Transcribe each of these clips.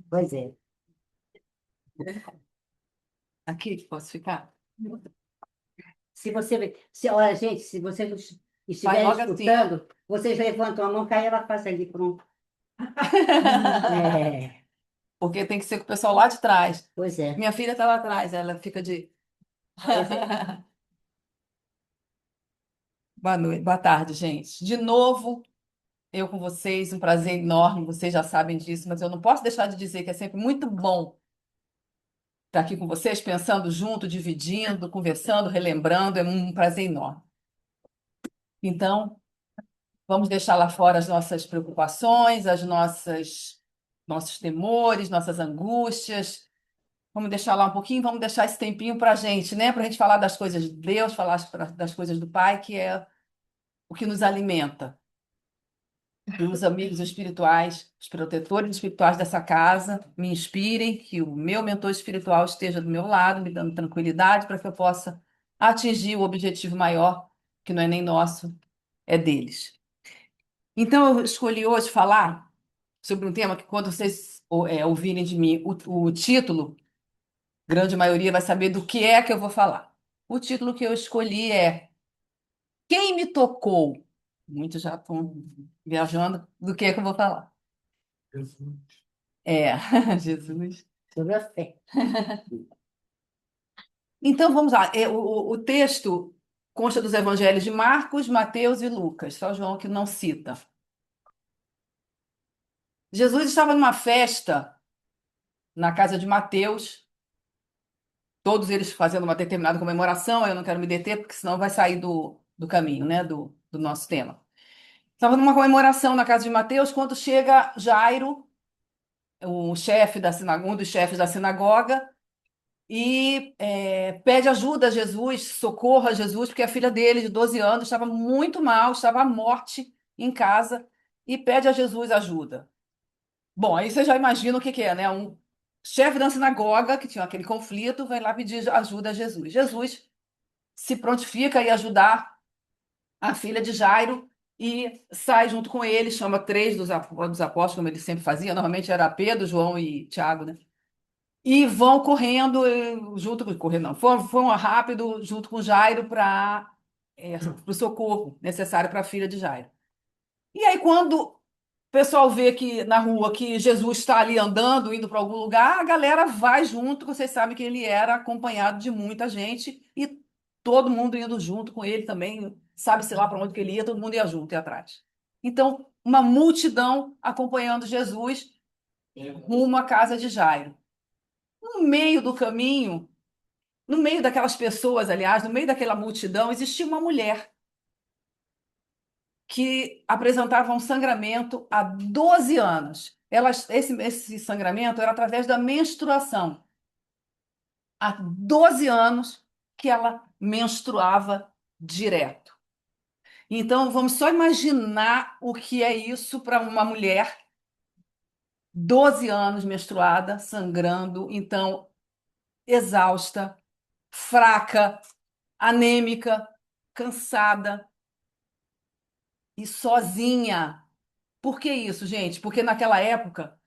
Pois é. Aqui, posso ficar? Olha, gente, se você Vai estiver logo assim. escutando, vocês levantam a mão, que aí ela faz ali, pronto. É, Porque tem que ser com o pessoal lá de trás. pois é. Minha filha está lá atrás, ela fica de. Esse- Boa noite, boa tarde, gente. De novo, eu com vocês, um prazer enorme, vocês já sabem disso, mas eu não posso deixar de dizer que é sempre muito bom estar aqui com vocês, pensando junto, dividindo, conversando, relembrando, é um prazer enorme. Então, vamos deixar lá fora as nossas preocupações, nossos temores, nossas angústias. Vamos deixar lá um pouquinho, vamos deixar esse tempinho para a gente, né? Para a gente falar das coisas de Deus, das coisas do Pai, que é o que nos alimenta. Que os amigos espirituais, os protetores espirituais dessa casa me inspirem, que o meu mentor espiritual esteja do meu lado, me dando tranquilidade para que eu possa atingir o objetivo maior, que não é nem nosso, é deles. Então, eu escolhi hoje falar sobre um tema que, quando vocês ouvirem de mim o título, grande maioria vai saber do que eu vou falar. O título que eu escolhi é Quem me tocou? Muitos já estão viajando do que eu vou falar. É, Jesus. Sobre a fé. Então vamos lá. O texto consta dos evangelhos de Marcos, Mateus e Lucas, só João que não cita. Jesus estava numa festa na casa de Mateus, todos eles fazendo uma determinada comemoração. Eu não quero me deter, porque senão vai sair do caminho, né, do nosso tema. Estava numa comemoração na casa de Mateus, quando chega Jairo, o chefe da sinagoga, um dos chefes da sinagoga, e pede ajuda a Jesus, socorro a Jesus, porque a filha dele, de 12 anos, estava muito mal, estava à morte em casa, e pede a Jesus ajuda. Bom, aí você já imagina o que que é, né? Um chefe da sinagoga, que tinha aquele conflito, vai lá pedir ajuda a Jesus. Jesus se prontifica a ir ajudar a filha de Jairo e sai junto com ele, chama três dos apóstolos, como ele sempre fazia, normalmente era Pedro, João e Tiago, né? E vão correndo junto com correndo, não, foram rápido junto com Jairo para o socorro necessário para a filha de Jairo. E aí, quando o pessoal vê que na rua que Jesus está ali andando, indo para algum lugar, a galera vai junto. Vocês sabem que ele era acompanhado de muita gente e todo mundo indo junto com ele também. Sabe-se lá para onde que ele ia, todo mundo ia junto e atrás. Então, uma multidão acompanhando Jesus rumo à casa de Jairo. No meio do caminho, no meio daquelas pessoas, aliás, no meio daquela multidão, existia uma mulher que apresentava um sangramento há 12 anos. Esse sangramento era através da menstruação. Há 12 anos que ela menstruava direto. Então, vamos só imaginar o que é isso para uma mulher, 12 anos menstruada, sangrando, então exausta, fraca, anêmica, cansada e sozinha. Por que isso, gente? Porque naquela época,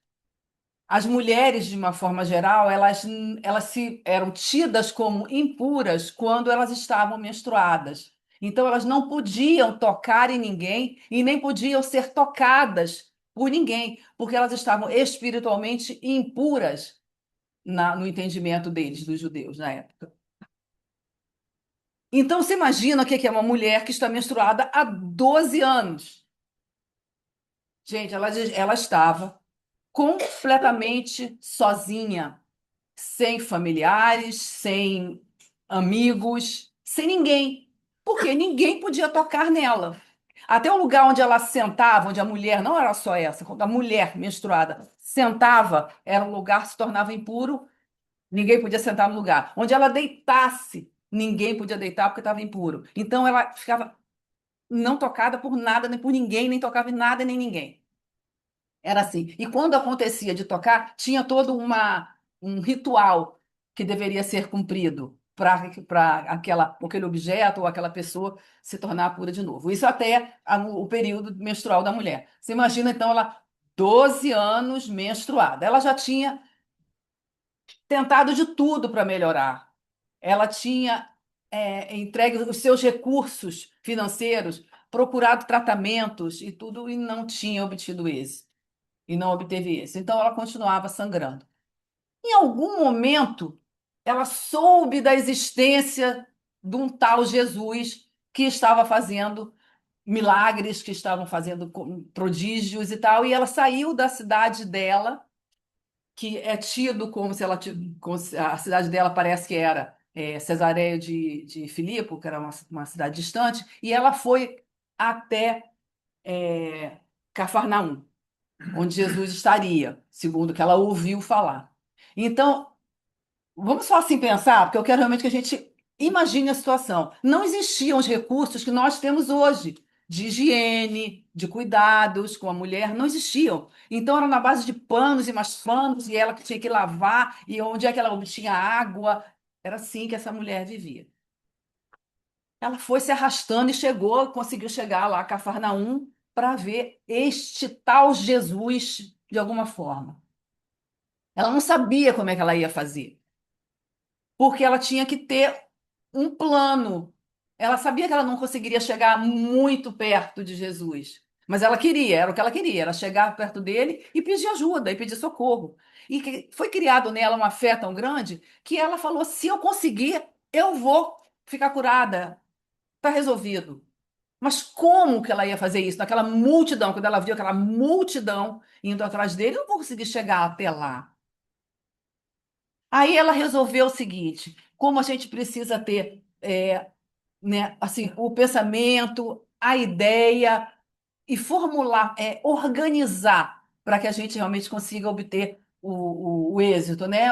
as mulheres, de uma forma geral, elas eram tidas como impuras quando elas estavam menstruadas. Então, elas não podiam tocar em ninguém e nem podiam ser tocadas por ninguém, porque elas estavam espiritualmente impuras no entendimento deles, dos judeus, na época. Então, você imagina o que é uma mulher que está menstruada há 12 anos. Gente, ela estava completamente sozinha, sem familiares, sem amigos, sem ninguém, porque ninguém podia tocar nela. Até o lugar onde ela sentava, onde a mulher, não era só essa, quando a mulher menstruada sentava, era um lugar que se tornava impuro, ninguém podia sentar no lugar. Onde ela deitasse, ninguém podia deitar porque estava impuro. Então ela ficava não tocada por nada, nem por ninguém, nem tocava em nada nem ninguém. Era assim. E quando acontecia de tocar, tinha todo um ritual que deveria ser cumprido para aquele objeto ou aquela pessoa se tornar pura de novo. Isso até o período menstrual da mulher. Você imagina, então, ela. 12 anos menstruada. Ela já tinha tentado de tudo para melhorar. Ela tinha entregue os seus recursos financeiros, procurado tratamentos e tudo, e não tinha obtido êxito. E não obteve êxito. Então ela continuava sangrando. Em algum momento, ela soube da existência de um tal Jesus que estava fazendo milagres, que estavam fazendo prodígios e tal, e ela saiu da cidade dela, que é tido como se ela como se a cidade dela parece que era Cesareia de Filipe, que era uma cidade distante, e ela foi até Cafarnaum, onde Jesus estaria, segundo o que ela ouviu falar. Então, vamos só assim pensar, porque eu quero realmente que a gente imagine a situação. Não existiam os recursos que nós temos hoje, de higiene, de cuidados com a mulher, não existiam. Então era na base de panos e mais panos, e ela que tinha que lavar, e onde é que ela obtinha água. Era assim que essa mulher vivia. Ela foi se arrastando e chegou, conseguiu chegar lá a Cafarnaum para ver este tal Jesus de alguma forma. Ela não sabia como é que ela ia fazer, porque ela tinha que ter um plano. Ela sabia que ela não conseguiria chegar muito perto de Jesus, mas ela queria, era o que ela queria, era chegar perto dele e pedir ajuda, e pedir socorro. E foi criado nela uma fé tão grande que ela falou: se eu conseguir, eu vou ficar curada, está resolvido. Mas como que ela ia fazer isso? Naquela multidão, quando ela viu aquela multidão indo atrás dele, eu não vou conseguir chegar até lá. Aí ela resolveu o seguinte: como a gente precisa ter, né, assim, o pensamento, a ideia e formular, organizar para que a gente realmente consiga obter o êxito, né,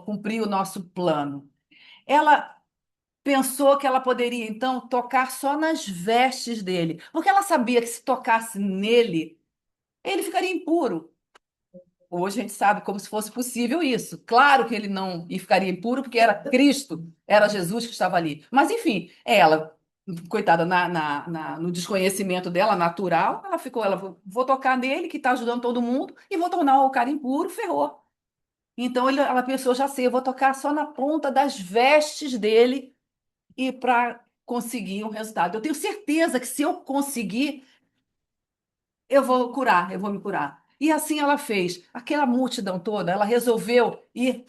cumprir o nosso plano. Ela pensou que ela poderia então tocar só nas vestes dele, porque ela sabia que se tocasse nele, ele ficaria impuro. Hoje a gente sabe como se fosse possível isso. Claro que ele não ficaria impuro, porque era Cristo, era Jesus que estava ali. Mas, enfim, ela, coitada, no desconhecimento dela, natural, ela ficou, ela, vou tocar nele, que está ajudando todo mundo, e vou tornar o cara impuro, ferrou. Então ela pensou, já sei, eu vou tocar só na ponta das vestes dele e para conseguir um resultado. Eu tenho certeza que se eu conseguir, eu vou curar, eu vou me curar. E assim ela fez. Aquela multidão toda, ela resolveu ir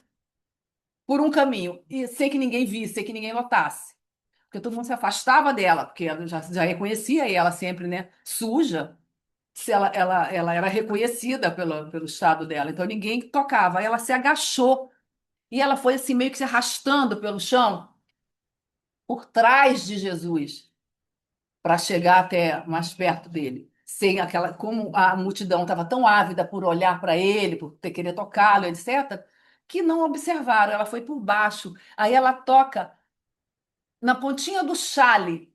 por um caminho, e sem que ninguém visse, sem que ninguém notasse. Porque todo mundo se afastava dela, porque ela já reconhecia, e ela sempre, né, suja, se ela era reconhecida pelo estado dela, então ninguém tocava. Aí ela se agachou, e ela foi assim, meio que se arrastando pelo chão, por trás de Jesus, para chegar até mais perto dele. Sem aquela, como a multidão estava tão ávida por olhar para ele, por ter querer tocá-lo, etc., que não observaram. Ela foi por baixo. Aí ela toca na pontinha do chale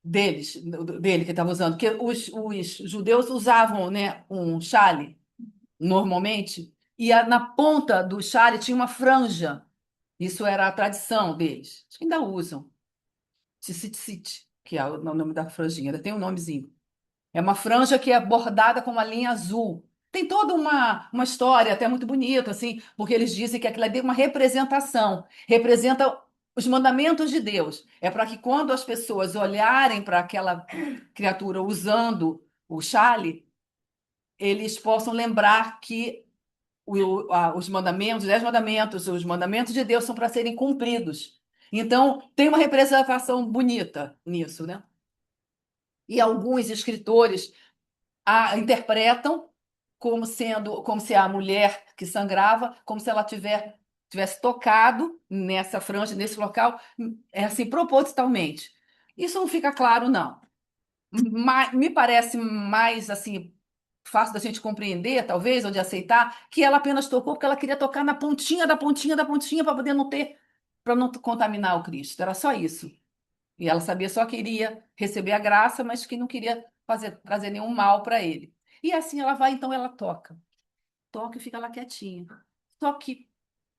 dele que estava usando, porque os judeus usavam, né, um chale normalmente, e na ponta do chale tinha uma franja. Isso era a tradição deles. Acho que ainda usam. Tzitzit, que é o nome da franjinha, ainda tem um nomezinho. É uma franja que é bordada com uma linha azul. Tem toda uma história até muito bonita, assim, porque eles dizem que aquilo é uma representação, representa os mandamentos de Deus. É para que quando as pessoas olharem para aquela criatura usando o xale, eles possam lembrar que os mandamentos, os 10 mandamentos, os mandamentos de Deus são para serem cumpridos. Então, tem uma representação bonita nisso, né? E alguns escritores a interpretam como sendo, como se a mulher que sangrava, como se ela tivesse tocado nessa franja, nesse local, assim, propositalmente. Isso não fica claro, não. Me parece mais assim fácil da gente compreender, talvez, ou de aceitar, que ela apenas tocou porque ela queria tocar na pontinha da pontinha da pontinha para poder não ter, para não contaminar o Cristo. Era só isso. E ela sabia só que iria receber a graça, mas que não queria trazer nenhum mal para ele. E assim ela vai, então ela toca. Toca e fica lá quietinha. Só que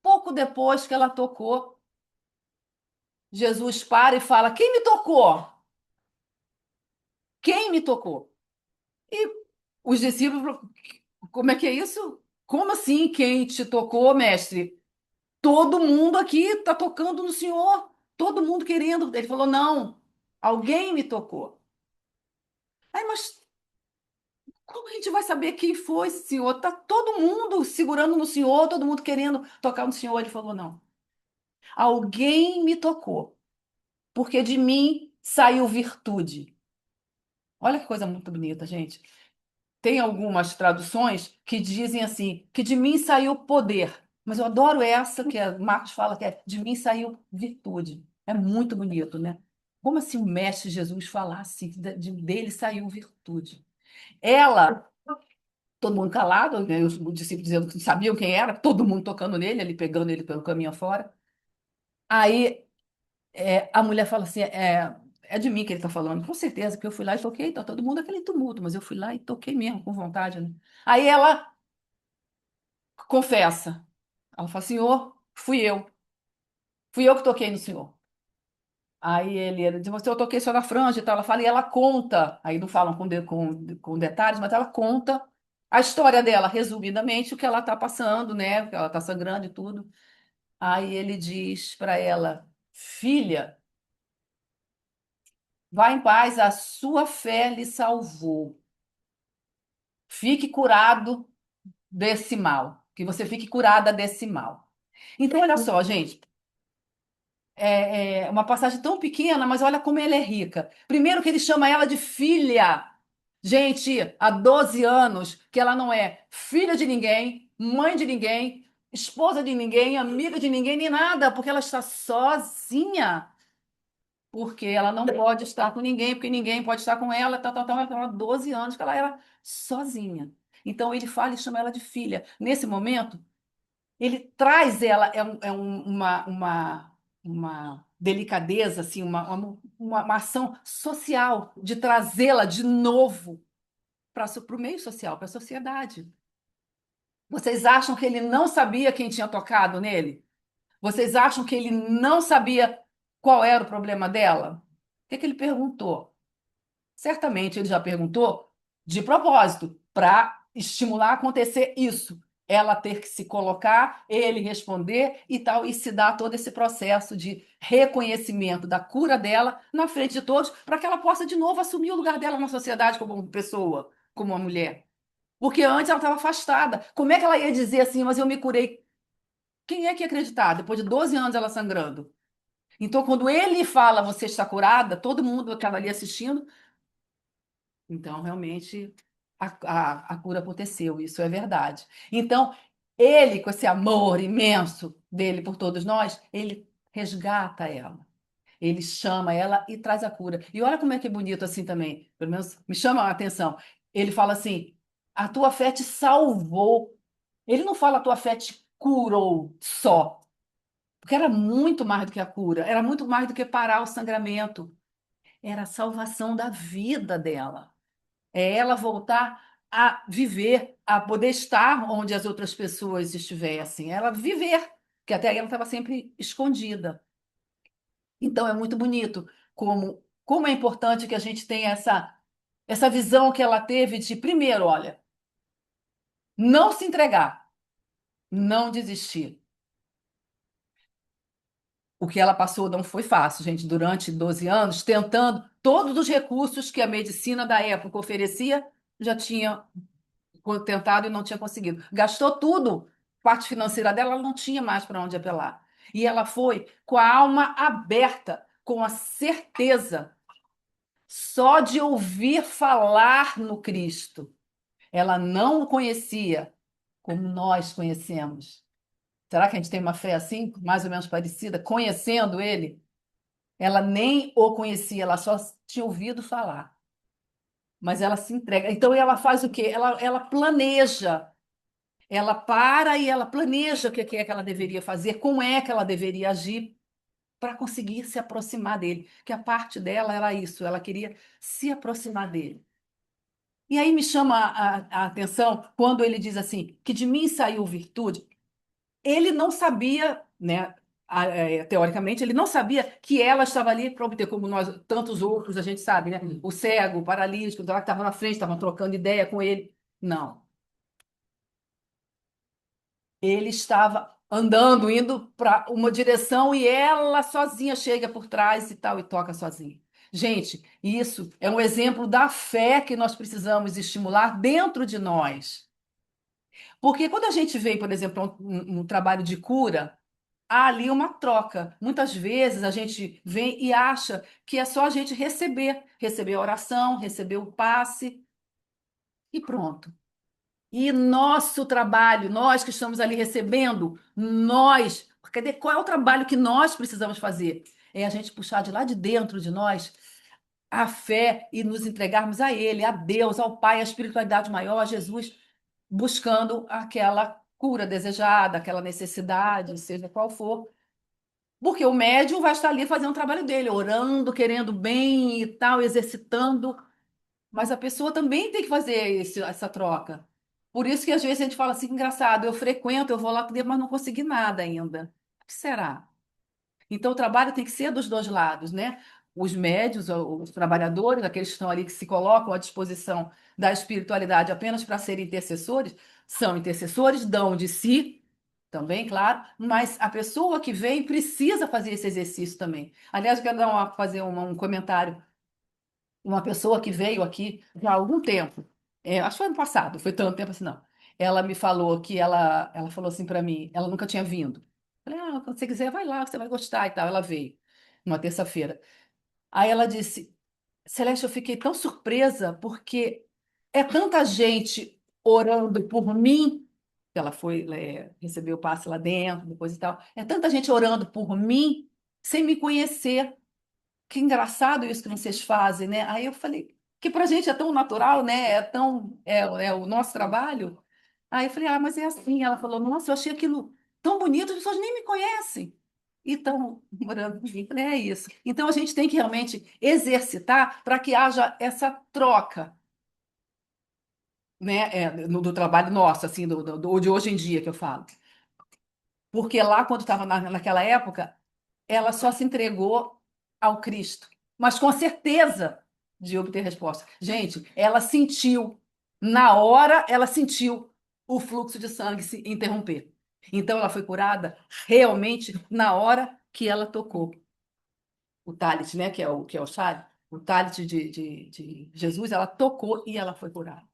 pouco depois que ela tocou, Jesus para e fala: Quem me tocou? Quem me tocou? E os discípulos como é que é isso? Como assim quem te tocou, mestre? Todo mundo aqui está tocando no senhor. Todo mundo querendo. Ele falou: não, alguém me tocou. Aí, mas como a gente vai saber quem foi esse senhor? Tá todo mundo segurando no senhor, todo mundo querendo tocar no senhor. Ele falou: não, alguém me tocou, porque de mim saiu virtude. Olha que coisa muito bonita, gente. Tem algumas traduções que dizem assim, que de mim saiu poder. Mas eu adoro essa que Marcos fala que é de mim saiu virtude. É muito bonito, né? Como assim o mestre Jesus falasse que dele saiu virtude? Ela, todo mundo calado, né? Os discípulos dizendo que não sabiam quem era, todo mundo tocando nele, ali pegando ele pelo caminho afora. Aí a mulher fala assim: é de mim que ele está falando, com certeza, porque eu fui lá e toquei, tá todo mundo aquele tumulto, mas eu fui lá e toquei mesmo, com vontade, né? Aí ela confessa. Ela fala: Senhor, fui eu que toquei no senhor. Aí ele diz: Você, eu toquei só na franja e tal. Ela fala, e ela conta, aí não falam com detalhes, mas ela conta a história dela, resumidamente, o que ela está passando, né? Que ela está sangrando e tudo. Aí ele diz para ela: Filha, vá em paz, a sua fé lhe salvou. Fique curado desse mal, que você fique curada desse mal. Então, olha só, gente. É uma passagem tão pequena, mas olha como ela é rica. Primeiro que ele chama ela de filha. Gente, há 12 anos que ela não é filha de ninguém, mãe de ninguém, esposa de ninguém, amiga de ninguém, nem nada, porque ela está sozinha. Porque ela não pode estar com ninguém, porque ninguém pode estar com ela, tal, tal, tal. Então, há 12 anos que ela era sozinha. Então ele fala e chama ela de filha. Nesse momento, ele traz ela, uma delicadeza, assim, uma ação social de trazê-la de novo para o meio social, para a sociedade. Vocês acham que ele não sabia quem tinha tocado nele? Vocês acham que ele não sabia qual era o problema dela? O que que ele perguntou? Certamente ele já perguntou de propósito, para estimular a acontecer isso. Ela ter que se colocar, ele responder e tal, e se dar todo esse processo de reconhecimento da cura dela na frente de todos, para que ela possa de novo assumir o lugar dela na sociedade como pessoa, como uma mulher. Porque antes ela estava afastada. Como é que ela ia dizer assim, mas eu me curei? Quem é que ia acreditar? Depois de 12 anos ela sangrando. Então, quando ele fala, você está curada, todo mundo que estava ali assistindo, então, realmente, a cura aconteceu, isso é verdade. Então, ele, com esse amor imenso dele por todos nós, ele resgata ela. Ele chama ela e traz a cura. E olha como é que é bonito assim também, pelo menos me chama a atenção. Ele fala assim: a tua fé te salvou. Ele não fala a tua fé te curou só, porque era muito mais do que a cura, era muito mais do que parar o sangramento, era a salvação da vida dela. É ela voltar a viver, a poder estar onde as outras pessoas estivessem, ela viver, que até aí ela estava sempre escondida. Então é muito bonito como é importante que a gente tenha essa visão que ela teve de, primeiro, olha, não se entregar, não desistir. O que ela passou não foi fácil, gente, durante 12 anos, tentando todos os recursos que a medicina da época oferecia, já tinha tentado e não tinha conseguido. Gastou tudo. Parte financeira dela, ela não tinha mais para onde apelar. E ela foi com a alma aberta, com a certeza, só de ouvir falar no Cristo. Ela não o conhecia como nós conhecemos. Será que a gente tem uma fé assim, mais ou menos parecida, conhecendo ele? Ela nem o conhecia, ela só tinha ouvido falar. Mas ela se entrega. Então ela faz o quê? Ela planeja. Ela para e ela planeja o que é que ela deveria fazer, como é que ela deveria agir para conseguir se aproximar dele. Que a parte dela era isso, ela queria se aproximar dele. E aí me chama a atenção quando ele diz assim, que de mim saiu virtude. Ele não sabia, né? Teoricamente, ele não sabia que ela estava ali para obter, como nós, tantos outros, a gente sabe, né? O cego, o paralítico, que estava na frente, estavam trocando ideia com ele. Não. Ele estava andando, indo para uma direção e ela sozinha chega por trás e tal e toca sozinha. Gente, isso é um exemplo da fé que nós precisamos estimular dentro de nós. Porque quando a gente vem, por exemplo, um trabalho de cura, há ali uma troca. Muitas vezes a gente vem e acha que é só a gente receber a oração, receber o passe e pronto. E nosso trabalho, nós que estamos ali recebendo, nós, cadê, qual é o trabalho que nós precisamos fazer? É a gente puxar de lá de dentro de nós a fé e nos entregarmos a Ele, a Deus, ao Pai, à espiritualidade maior, a Jesus, buscando aquela cura desejada, aquela necessidade, seja qual for. Porque o médium vai estar ali fazendo o trabalho dele, orando, querendo bem e tal, exercitando, mas a pessoa também tem que fazer essa troca. Por isso que às vezes a gente fala assim, engraçado, eu frequento, eu vou lá, mas não consegui nada ainda. O que será? Então o trabalho tem que ser dos dois lados, né? Os médios, os trabalhadores, aqueles que estão ali que se colocam à disposição da espiritualidade apenas para serem intercessores, são intercessores, dão de si, também, claro, mas a pessoa que vem precisa fazer esse exercício também. Aliás, eu quero fazer um comentário uma pessoa que veio aqui já há algum tempo, acho que foi ano passado, foi tanto tempo assim, não. Ela me falou que ela falou assim para mim, ela nunca tinha vindo. Falei, quando você quiser, vai lá, você vai gostar e tal. Ela veio, uma terça-feira. Aí ela disse, Celeste, eu fiquei tão surpresa porque é tanta gente orando por mim, que ela foi, receber o passe lá dentro, depois e tal. É tanta gente orando por mim sem me conhecer. Que engraçado isso que vocês fazem, né? Aí eu falei, que pra gente é tão natural, né? É o nosso trabalho. Aí eu falei, mas é assim. Ela falou, nossa, eu achei aquilo tão bonito, as pessoas nem me conhecem. E estão morando comigo. Eu falei, é isso. Então a gente tem que realmente exercitar para que haja essa troca, né? Do trabalho nosso, assim, de hoje em dia que eu falo. Porque lá, quando estava naquela época, ela só se entregou ao Cristo, mas com a certeza de obter resposta. Gente, ela sentiu, na hora, ela sentiu o fluxo de sangue se interromper. Então, ela foi curada realmente na hora que ela tocou o talit, né? Que é o chale, o talit de Jesus, ela tocou e ela foi curada.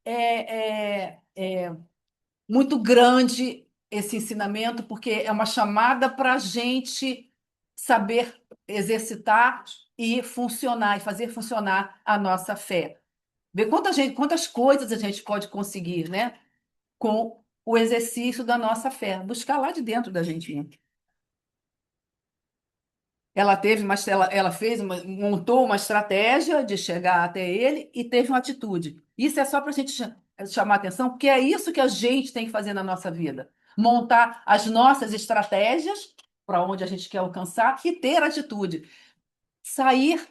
É muito grande esse ensinamento, porque é uma chamada para a gente saber exercitar e funcionar, e fazer funcionar a nossa fé. Ver quantas coisas a gente pode conseguir, né, com o exercício da nossa fé, buscar lá de dentro da gente mesmo. Ela fez montou uma estratégia de chegar até ele e teve uma atitude. Isso é só para a gente chamar atenção, porque é isso que a gente tem que fazer na nossa vida. Montar as nossas estratégias para onde a gente quer alcançar e ter atitude. Sair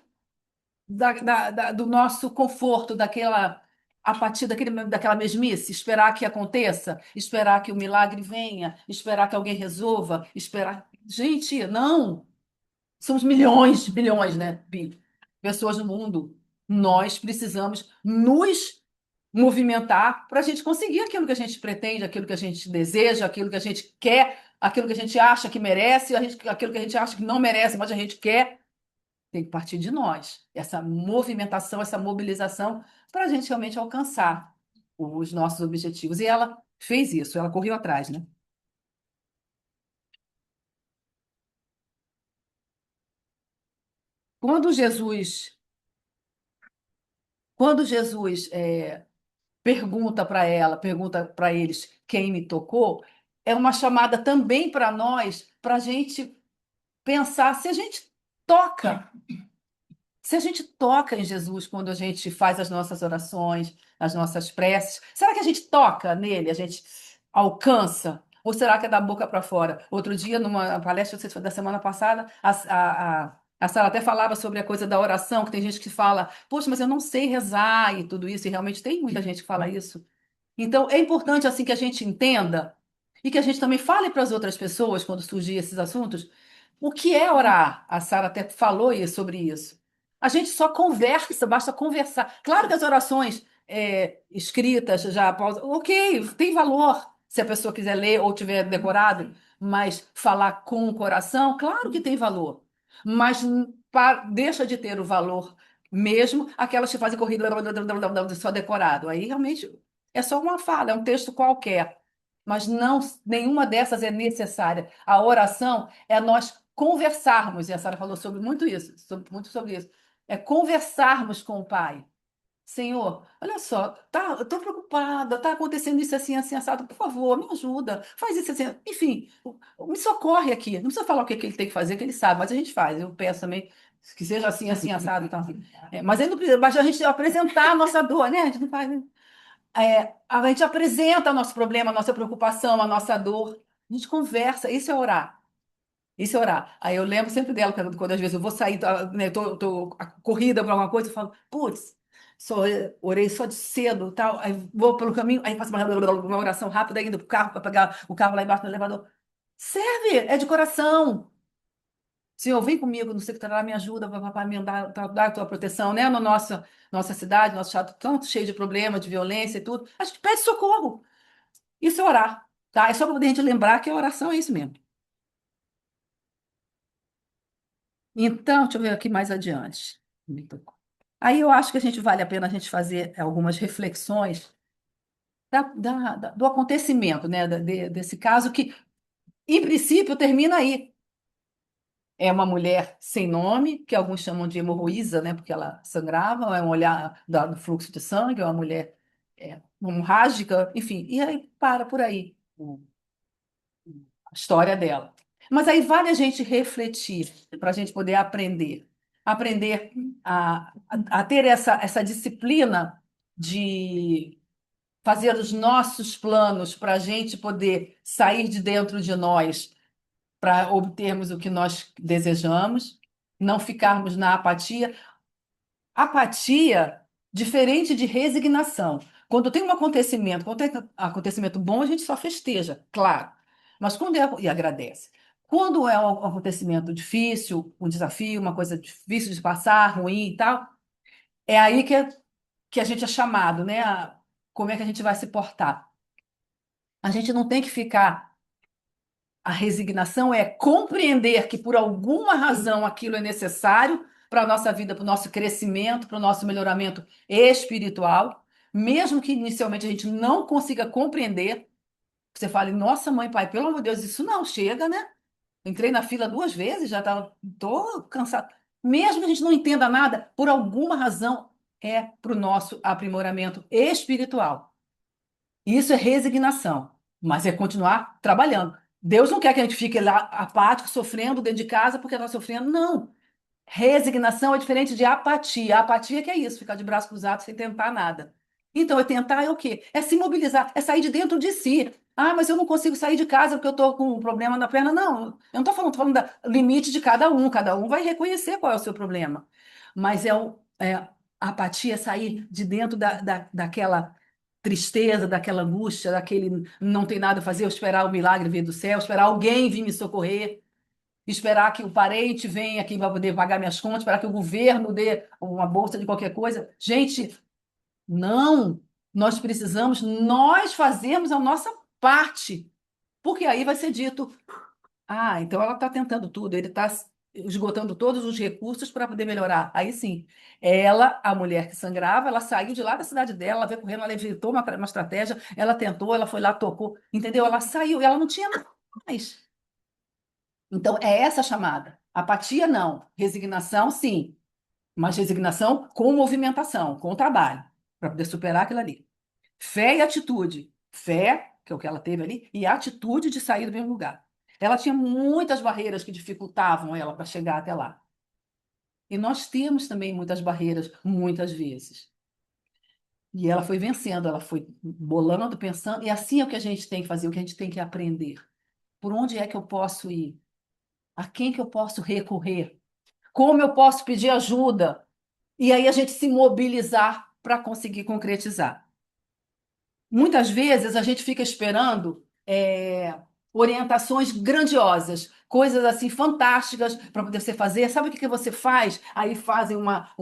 do nosso conforto, daquela apatia, daquela mesmice, esperar que aconteça, esperar que o milagre venha, esperar que alguém resolva, esperar. Gente, não! Somos milhões, bilhões, né, pessoas no mundo. Nós precisamos nos movimentar para a gente conseguir aquilo que a gente pretende, aquilo que a gente deseja, aquilo que a gente quer, aquilo que a gente acha que merece, aquilo que a gente acha que não merece, mas a gente quer. Tem que partir de nós. Essa movimentação, essa mobilização, para a gente realmente alcançar os nossos objetivos. E ela fez isso, ela correu atrás, né? Quando Jesus, quando Jesus pergunta para eles quem me tocou, é uma chamada também para nós, para a gente pensar toca, se a gente toca em Jesus quando a gente faz as nossas orações, as nossas preces, será que a gente toca nele, a gente alcança? Ou será que é da boca para fora? Outro dia, numa palestra, não sei se foi da semana passada, a Sara até falava sobre a coisa da oração, que tem gente que fala, poxa, mas eu não sei rezar e tudo isso, e realmente tem muita gente que fala isso. Então, é importante assim que a gente entenda e que a gente também fale para as outras pessoas quando surgir esses assuntos o que é orar. A Sara até falou sobre isso. A gente só conversa, basta conversar. Claro que as orações escritas já, ok, tem valor, se a pessoa quiser ler ou tiver decorado, mas falar com o coração, claro que tem valor. Mas deixa de ter o valor mesmo aquelas que fazem corrida só decorado. Aí realmente é só uma fala, é um texto qualquer. Mas não, nenhuma dessas é necessária. A oração é nós conversarmos, e a Sara falou sobre muito isso, muito sobre isso. É conversarmos com o Pai. Senhor, olha só, tá, eu estou preocupada, está acontecendo isso assim, assim, assado, por favor, me ajuda, faz isso assim. Enfim, me socorre aqui. Não precisa falar o que, que ele tem que fazer, que ele sabe, mas a gente faz. Eu peço também que seja assim, assim, assado. Então, assim. Mas aí não precisa, basta a gente apresentar a nossa dor, né? A gente não faz. A gente apresenta o nosso problema, a nossa preocupação, a nossa dor. A gente conversa, isso é orar. Isso é orar. Aí eu lembro sempre dela, quando às vezes eu vou sair, né, tô corrida para alguma coisa, eu falo, putz, orei só de cedo, tal. Aí vou pelo caminho, aí faço uma oração rápida, indo pro carro para pegar o carro lá embaixo no elevador. Serve, é de coração. Senhor, vem comigo no secretário, me ajuda, para me dar a tua proteção, né? No nossa cidade, nosso estado tanto cheio de problemas, de violência e tudo. A gente pede socorro. Isso é orar, tá? É só para a gente lembrar que a oração é isso mesmo. Então, deixa eu ver aqui mais adiante. Aí eu acho que a gente vale a pena a gente fazer algumas reflexões do acontecimento, né? Desse caso que, em princípio, termina aí. É uma mulher sem nome, que alguns chamam de hemorroísa, né? Porque ela sangrava, é um olhar do fluxo de sangue, é uma mulher hemorrágica, enfim, e aí para por aí a história dela. Mas aí vale a gente refletir para a gente poder aprender a ter essa disciplina de fazer os nossos planos para a gente poder sair de dentro de nós para obtermos o que nós desejamos, não ficarmos na apatia. Apatia, diferente de resignação. Quando tem um acontecimento, quando tem acontecimento bom, a gente só festeja, claro. Mas quando e agradece. Quando é um acontecimento difícil, um desafio, uma coisa difícil de passar, ruim e tal, é aí que a gente é chamado, né? Como é que a gente vai se portar? A gente não tem que ficar. A resignação é compreender que por alguma razão aquilo é necessário para a nossa vida, para o nosso crescimento, para o nosso melhoramento espiritual, mesmo que inicialmente a gente não consiga compreender. Você fale, nossa mãe, pai, pelo amor de Deus, isso não chega, né? Entrei na fila 2 vezes, já estou cansado. Mesmo que a gente não entenda nada, por alguma razão é para o nosso aprimoramento espiritual. Isso é resignação, mas é continuar trabalhando. Deus não quer que a gente fique lá apático, sofrendo dentro de casa porque está sofrendo. Não. Resignação é diferente de apatia. A apatia que é isso, ficar de braço cruzado sem tentar nada. Então, é tentar é o quê? É se mobilizar, é sair de dentro de si. Ah, mas eu não consigo sair de casa porque eu estou com um problema na perna. Não, eu não estou falando do limite de cada um. Cada um vai reconhecer qual é o seu problema. Mas a apatia é sair de dentro daquela tristeza, daquela angústia, daquele não tem nada a fazer, eu esperar o milagre vir do céu, esperar alguém vir me socorrer, esperar que o parente venha aqui para poder pagar minhas contas, esperar que o governo dê uma bolsa de qualquer coisa. Gente, não, nós precisamos nós fazermos a nossa parte, porque aí vai ser dito, ah, então ela está tentando tudo, ele está esgotando todos os recursos para poder melhorar. Aí sim, ela, a mulher que sangrava, ela saiu de lá da cidade dela, ela veio correndo, ela inventou uma estratégia, ela tentou, ela foi lá, tocou, entendeu? Ela saiu, ela não tinha nada mais. Então, é essa a chamada. Apatia, não. Resignação, sim. Mas resignação com movimentação, com trabalho, para poder superar aquilo ali. Fé e atitude. Fé, que é o que ela teve ali, e a atitude de sair do mesmo lugar. Ela tinha muitas barreiras que dificultavam ela para chegar até lá. E nós temos também muitas barreiras, muitas vezes. E ela foi vencendo, ela foi bolando, pensando, e assim é o que a gente tem que fazer, o que a gente tem que aprender. Por onde é que eu posso ir? A quem que eu posso recorrer? Como eu posso pedir ajuda? E aí a gente se mobilizar para conseguir concretizar. Muitas vezes a gente fica esperando orientações grandiosas, coisas assim fantásticas para poder você fazer. Sabe o que que você faz? Aí fazem uma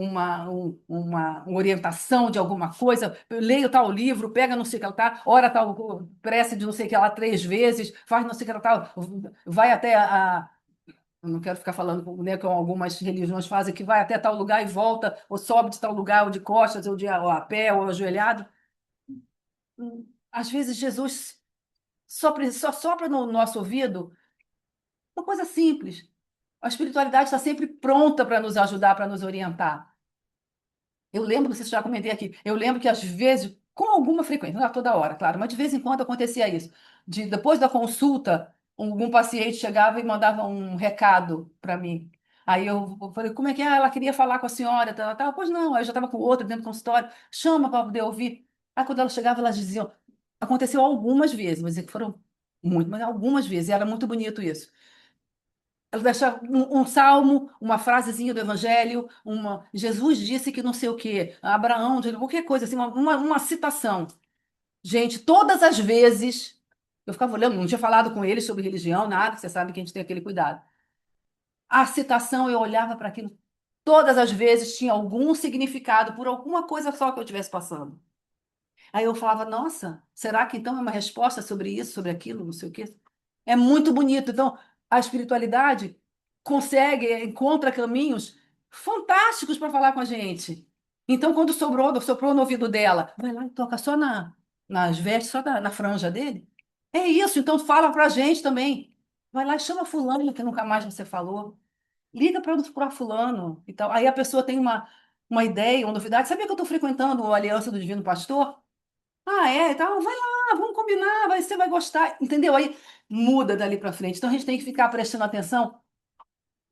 orientação de alguma coisa. Eu leio tal livro, pega não sei o que ela tá, ora tal prece de não sei o que ela 3 vezes, faz não sei o que ela tá, vai até eu não quero ficar falando né, com algumas religiões fazem que vai até tal lugar e volta, ou sobe de tal lugar, ou de costas, ou a pé, ou ajoelhado. Às vezes Jesus só sopra no nosso ouvido uma coisa simples. A espiritualidade está sempre pronta para nos ajudar, para nos orientar. Eu lembro, não sei se já comentei aqui, eu lembro que às vezes, com alguma frequência, não é toda hora, claro, mas de vez em quando acontecia isso. Depois da consulta, algum paciente chegava e mandava um recado para mim. Aí eu falei, como é que é? Ela queria falar com a senhora, tal, tal. Pois não, aí eu já estava com outro dentro do consultório, chama para poder ouvir. Aí quando ela chegava, elas diziam, aconteceu algumas vezes, vou dizer que foram muito, mas algumas vezes, e era muito bonito isso. Ela deixa um salmo, uma frasezinha do Evangelho, Jesus disse que não sei o quê, Abraão, qualquer coisa assim, uma citação. Gente, todas as vezes, eu ficava olhando, não tinha falado com eles sobre religião, nada, você sabe que a gente tem aquele cuidado. A citação, eu olhava para aquilo, todas as vezes tinha algum significado por alguma coisa só que eu estivesse passando. Aí eu falava, nossa, será que então é uma resposta sobre isso, sobre aquilo, não sei o quê? É muito bonito. Então, a espiritualidade encontra caminhos fantásticos para falar com a gente. Então, quando soprou no ouvido dela, vai lá e toca só nas vestes, só na franja dele. É isso, então fala para a gente também. Vai lá e chama fulano que nunca mais você falou. Liga para fulano e tal. Aí a pessoa tem uma ideia, uma novidade. Sabia que eu estou frequentando a Aliança do Divino Pastor? Ah, é? Então, vai lá, vamos combinar, você vai gostar, entendeu? Aí muda dali para frente. Então a gente tem que ficar prestando atenção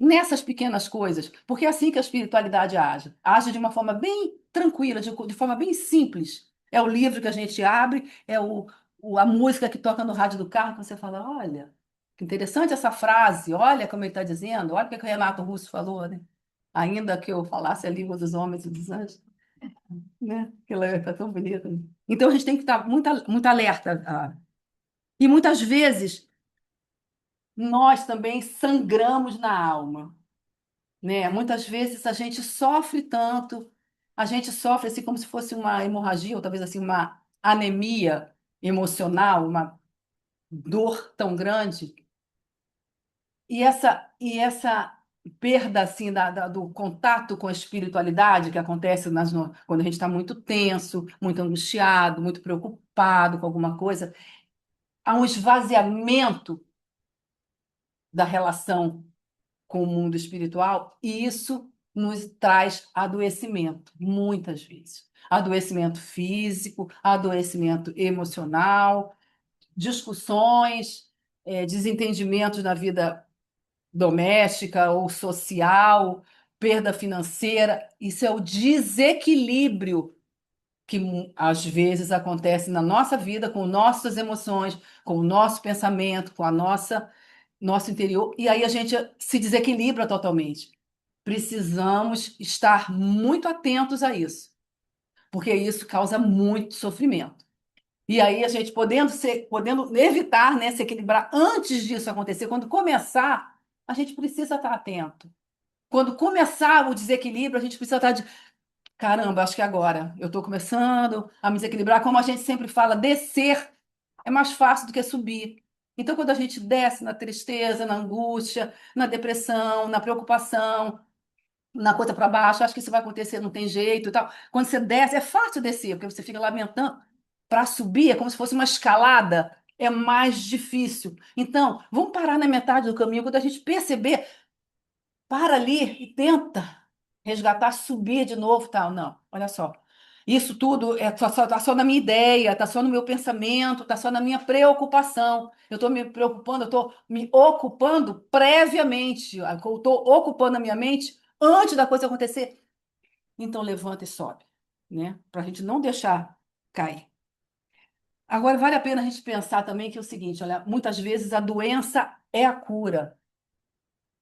nessas pequenas coisas, porque é assim que a espiritualidade age. Age de uma forma bem tranquila, de forma bem simples. É o livro que a gente abre, é a música que toca no rádio do carro, que você fala, olha, que interessante essa frase, olha como ele está dizendo, olha o que o Renato Russo falou, né? Ainda que eu falasse a língua dos homens e dos anjos, né? Aquilo está tão bonito. Né? Então a gente tem que estar muito alerta. E muitas vezes nós também sangramos na alma, né? Muitas vezes a gente sofre tanto, a gente sofre assim como se fosse uma hemorragia, ou talvez assim uma anemia emocional, uma dor tão grande. E essa perda assim do contato com a espiritualidade que acontece quando a gente está muito tenso, muito angustiado, muito preocupado com alguma coisa, há um esvaziamento da relação com o mundo espiritual, e isso nos traz adoecimento, muitas vezes. Adoecimento físico, adoecimento emocional, discussões, desentendimentos na vida doméstica ou social, perda financeira. Isso é o desequilíbrio que às vezes acontece na nossa vida, com nossas emoções, com o nosso pensamento, com a nosso interior, e aí a gente se desequilibra totalmente. Precisamos estar muito atentos a isso, porque isso causa muito sofrimento. E aí a gente podendo evitar, né, se equilibrar antes disso acontecer, quando começar, a gente precisa estar atento. Quando começar o desequilíbrio, a gente precisa estar de caramba, acho que agora eu estou começando a me desequilibrar. Como a gente sempre fala, descer é mais fácil do que subir. Então, quando a gente desce na tristeza, na angústia, na depressão, na preocupação, na coisa para baixo, acho que isso vai acontecer, não tem jeito e tal. Quando você desce, é fácil descer, porque você fica lamentando. Para subir, é como se fosse uma escalada, é mais difícil. Então, vamos parar na metade do caminho, quando a gente perceber, para ali e tenta resgatar, subir de novo, tal. Não, olha só. Isso tudo tá só na minha ideia, tá só no meu pensamento, tá só na minha preocupação. Eu estou me preocupando, eu estou me ocupando previamente, eu estou ocupando a minha mente antes da coisa acontecer. Então levanta e sobe, né? Para a gente não deixar cair. Agora, vale a pena a gente pensar também que é o seguinte, olha, muitas vezes a doença é a cura.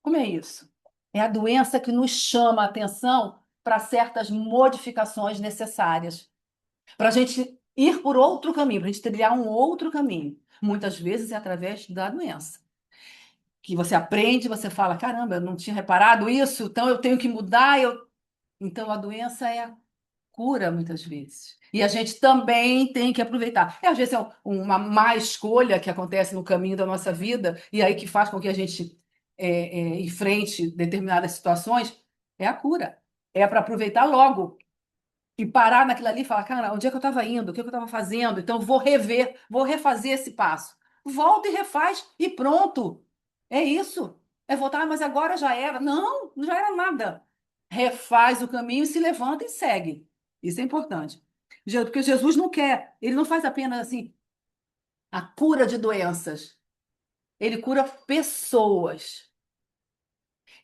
Como é isso? É a doença que nos chama a atenção para certas modificações necessárias, para a gente ir por outro caminho, para a gente trilhar um outro caminho. Muitas vezes é através da doença. Que você aprende, você fala, caramba, eu não tinha reparado isso, então eu tenho que mudar. Então a doença é a cura muitas vezes. E a gente também tem que aproveitar. E às vezes é uma má escolha que acontece no caminho da nossa vida, e aí que faz com que a gente enfrente determinadas situações, é a cura. É para aproveitar logo e parar naquilo ali e falar, cara, onde é que eu estava indo? O que é que eu estava fazendo? Então vou rever, vou refazer esse passo. Volta e refaz e pronto. É isso. É voltar, "Ah, mas agora já era." Não, não já era nada. Refaz o caminho, se levanta e segue. Isso é importante. Porque Jesus não quer, ele não faz apenas assim a cura de doenças. Ele cura pessoas.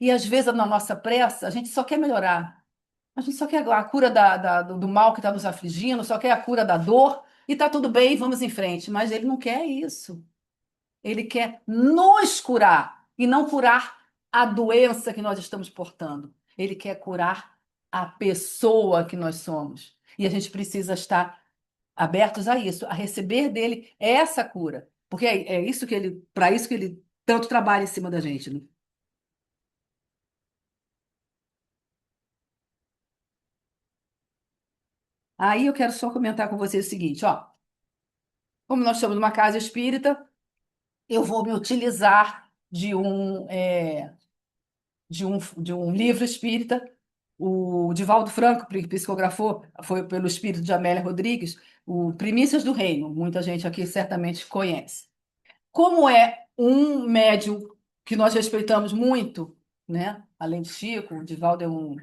E às vezes na nossa pressa, a gente só quer melhorar. A gente só quer a cura do mal que está nos afligindo, só quer a cura da dor e está tudo bem, vamos em frente. Mas ele não quer isso. Ele quer nos curar e não curar a doença que nós estamos portando. Ele quer curar a pessoa que nós somos. E a gente precisa estar abertos a isso, a receber dele essa cura. Porque é isso que ele, para isso que ele tanto trabalha em cima da gente, né? Aí eu quero só comentar com você o seguinte, ó. Como nós somos uma casa espírita, eu vou me utilizar de um livro espírita. O Divaldo Franco psicografou, foi pelo espírito de Amélia Rodrigues, o Primícias do Reino. Muita gente aqui certamente conhece. Como é um médium que nós respeitamos muito, né? Além de Chico, o Divaldo é um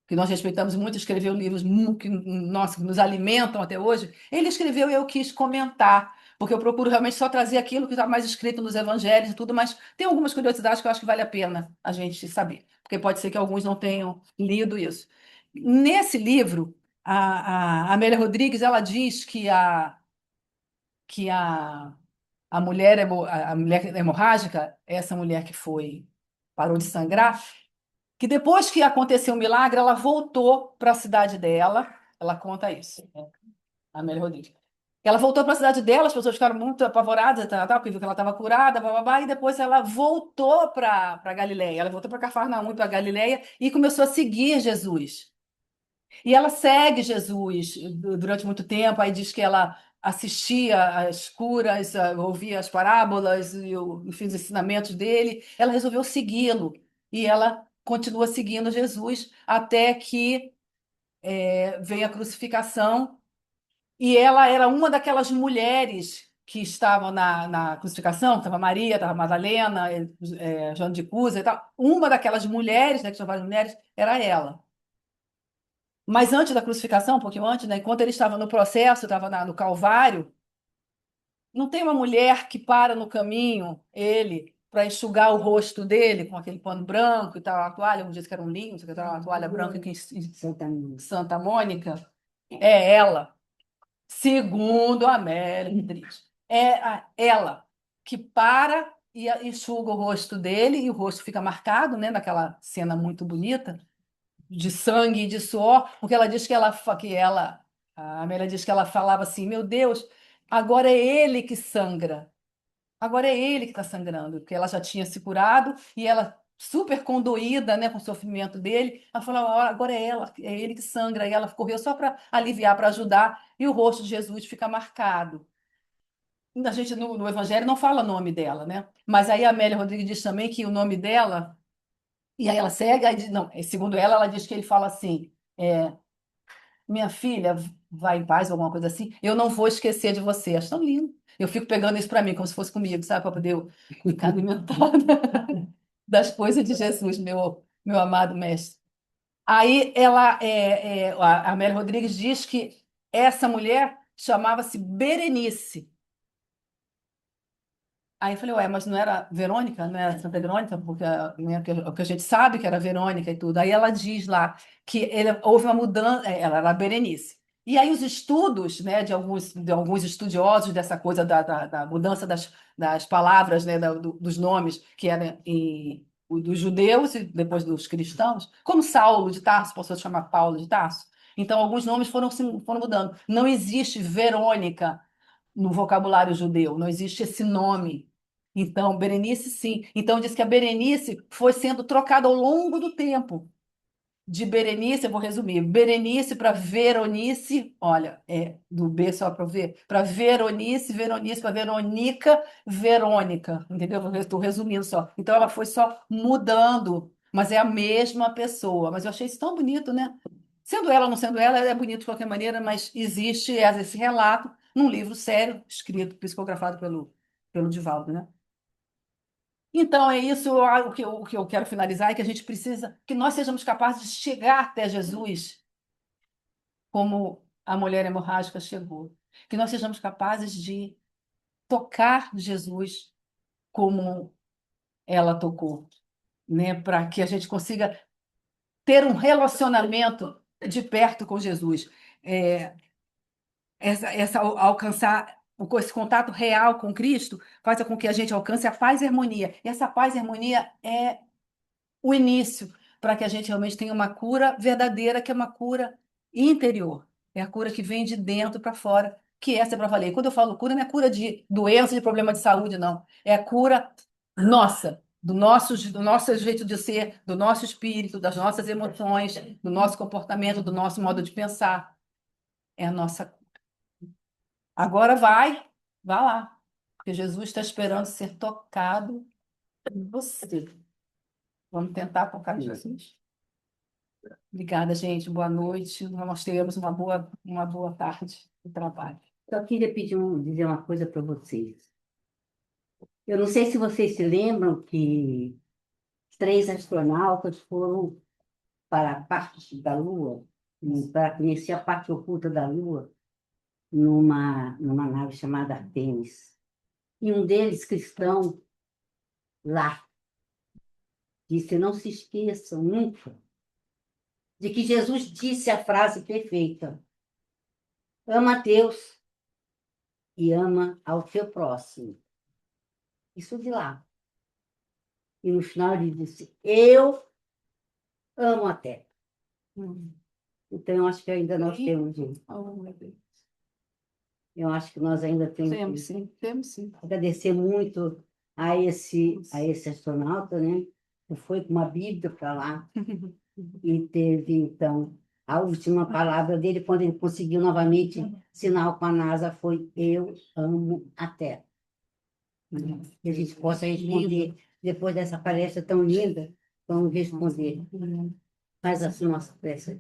que nós respeitamos muito, escreveu livros nossa, que nos alimentam até hoje. Ele escreveu e eu quis comentar, porque eu procuro realmente só trazer aquilo que está mais escrito nos evangelhos e tudo, mas tem algumas curiosidades que eu acho que vale a pena a gente saber, porque pode ser que alguns não tenham lido isso. Nesse livro, a Amélia Rodrigues, ela diz que a mulher, a mulher hemorrágica, essa mulher que parou de sangrar, que depois que aconteceu o milagre, ela voltou para a cidade dela. Ela conta isso, né? A Amélia Rodrigues. Ela voltou para a cidade dela, as pessoas ficaram muito apavoradas, porque viu que ela estava curada, blá, blá, blá, e depois ela voltou para Galiléia. Ela voltou para Cafarnaum, para Galiléia, e começou a seguir Jesus. E ela segue Jesus durante muito tempo, aí diz que ela assistia às curas, ouvia as parábolas, enfim, os ensinamentos dele. Ela resolveu segui-lo e ela continua seguindo Jesus até que veio a crucificação. E ela era uma daquelas mulheres que estavam na crucificação, estava Maria, estava Madalena, Joana de Cusa e tal. Uma daquelas mulheres, né, que tinha várias mulheres, era ela. Mas antes da crucificação, um pouquinho antes, né, enquanto ele estava no processo, estava no Calvário, não tem uma mulher que para no caminho, ele, para enxugar o rosto dele com aquele pano branco e tal, a toalha, um disse que era um linho, que era uma toalha branca que em Santa Mônica, é ela, segundo a Amélia Rodrigues. É ela que para e enxuga o rosto dele, e o rosto fica marcado, né, naquela cena muito bonita de sangue e de suor, porque ela diz a Amélia diz que ela falava assim, meu Deus, agora é ele que sangra, agora é ele que está sangrando, porque ela já tinha se curado e ela super condoída, né, com o sofrimento dele, ela falou, agora é ele que sangra, e ela correu só para aliviar, para ajudar, e o rosto de Jesus fica marcado. A gente no Evangelho não fala o nome dela, né? Mas aí a Amélia Rodrigues diz também que o nome dela e aí ela segue, não, segundo ela, ela diz que ele fala assim, minha filha, vai em paz, alguma coisa assim, eu não vou esquecer de você. Acho tão lindo. Eu fico pegando isso para mim, como se fosse comigo, sabe? Para poder eu ficar alimentada das coisas de Jesus, meu amado mestre. Aí a Amélia Rodrigues diz que essa mulher chamava-se Berenice. Aí eu falei, ué, mas não era Verônica? Não era Santa Verônica? Porque né, o que a gente sabe que era Verônica e tudo. Aí ela diz lá que houve uma mudança, ela era Berenice. E aí os estudos, né, de alguns estudiosos dessa coisa da mudança das palavras, né, dos nomes, que eram dos judeus e depois dos cristãos, como Saulo de Tarso, passou a se chamar Paulo de Tarso. Então, alguns nomes foram mudando. Não existe Verônica no vocabulário judeu, não existe esse nome. Então, Berenice, sim. Então, diz que a Berenice foi sendo trocada ao longo do tempo. De Berenice, eu vou resumir, Berenice para Veronice, olha, é do B só para o V, para Veronice, Veronice para Veronica, Verônica, entendeu? Eu estou resumindo só. Então ela foi só mudando, mas é a mesma pessoa. Mas eu achei isso tão bonito, né? Sendo ela ou não sendo ela, é bonito de qualquer maneira, mas existe esse relato num livro sério, escrito, psicografado pelo Divaldo, né? Então, é isso o que eu quero finalizar, é que a gente precisa que nós sejamos capazes de chegar até Jesus como a mulher hemorrágica chegou. Que nós sejamos capazes de tocar Jesus como ela tocou, né? Para que a gente consiga ter um relacionamento de perto com Jesus. É, alcançar esse contato real com Cristo faz com que a gente alcance a paz e a harmonia. E essa paz e harmonia é o início para que a gente realmente tenha uma cura verdadeira, que é uma cura interior. É a cura que vem de dentro para fora, que essa é para valer. Quando eu falo cura, não é cura de doença, de problema de saúde, não. É a cura nossa, do nosso jeito de ser, do nosso espírito, das nossas emoções, do nosso comportamento, do nosso modo de pensar. É a nossa. Agora vá lá, porque Jesus está esperando ser tocado em você. Vamos tentar tocar em Jesus. Obrigada, gente. Boa noite. Nós tenhamos uma boa tarde de trabalho. Só queria dizer uma coisa para vocês. Eu não sei se vocês se lembram que 3 astronautas foram para a parte da Lua, para conhecer a parte oculta da Lua, numa nave chamada Artemis. E um deles, cristão, lá, disse: não se esqueçam nunca de que Jesus disse a frase perfeita: ama a Deus e ama ao seu próximo. Isso de lá. E no final ele disse: eu amo a terra. Hum. Então, eu acho que ainda nós E- temos, Oh, meu Deus. eu acho que nós ainda temos Temos que sim, temos sim. agradecer muito a esse astronauta, né? Que foi com uma Bíblia para lá e teve, então, a última palavra dele, quando ele conseguiu novamente sinal com a NASA, foi: eu amo a terra. Que a gente possa responder, depois dessa palestra tão linda, vamos responder. Faz assim nossa prece.